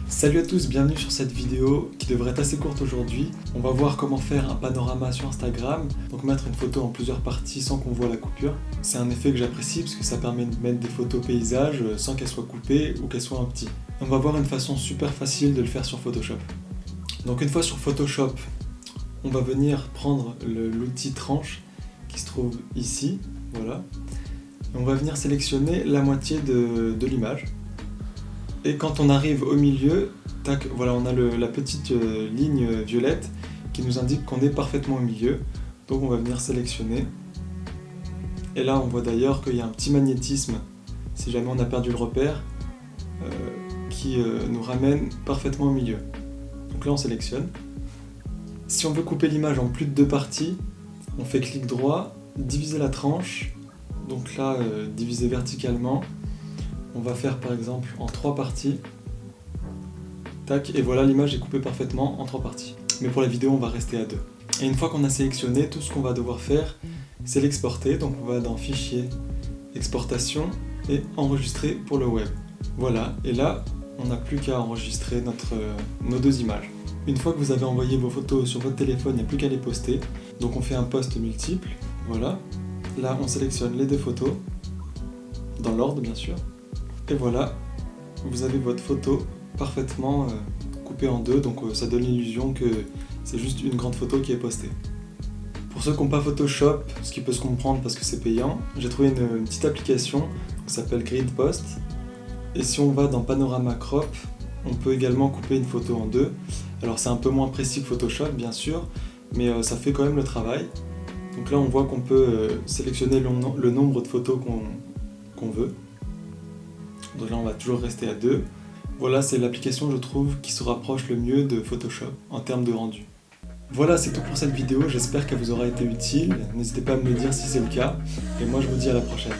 Salut à tous, bienvenue sur cette vidéo qui devrait être assez courte aujourd'hui. On va voir comment faire un panorama sur Instagram, donc mettre une photo en plusieurs parties sans qu'on voit la coupure. C'est un effet que j'apprécie parce que ça permet de mettre des photos paysages sans qu'elles soient coupées ou qu'elles soient en petit. On va voir une façon super facile de le faire sur Photoshop. Donc une fois sur Photoshop, on va venir prendre l'outil tranche qui se trouve ici, voilà. On va venir sélectionner la moitié de l'image. Et quand on arrive au milieu, tac, voilà, on a la petite ligne violette qui nous indique qu'on est parfaitement au milieu. Donc on va venir sélectionner. Et là on voit d'ailleurs qu'il y a un petit magnétisme, si jamais on a perdu le repère, qui nous ramène parfaitement au milieu. Donc là on sélectionne. Si on veut couper l'image en plus de 2 parties, on fait clic droit, diviser la tranche. Donc là, diviser verticalement. On va faire par exemple en 3 parties. Tac, et voilà, l'image est coupée parfaitement en 3 parties. Mais pour la vidéo, on va rester à 2. Et une fois qu'on a sélectionné, tout ce qu'on va devoir faire, c'est l'exporter. Donc on va dans Fichier, Exportation et Enregistrer pour le web. Voilà, et là, on n'a plus qu'à enregistrer nos 2 images. Une fois que vous avez envoyé vos photos sur votre téléphone, il n'y a plus qu'à les poster. Donc on fait un post multiple, voilà. Là, on sélectionne les 2 photos, dans l'ordre bien sûr. Et voilà, vous avez votre photo parfaitement coupée en 2, donc ça donne l'illusion que c'est juste une grande photo qui est postée. Pour ceux qui n'ont pas Photoshop, ce qui peut se comprendre parce que c'est payant, j'ai trouvé une petite application qui s'appelle Grid Post. Et si on va dans Panorama Crop, on peut également couper une photo en 2. Alors c'est un peu moins précis que Photoshop bien sûr, mais ça fait quand même le travail. Donc là on voit qu'on peut sélectionner le nombre de photos qu'on veut. Donc là on va toujours rester à 2. Voilà, c'est l'application je trouve qui se rapproche le mieux de Photoshop en termes de rendu. Voilà, c'est tout pour cette vidéo, j'espère qu'elle vous aura été utile. N'hésitez pas à me le dire si c'est le cas. Et moi je vous dis à la prochaine.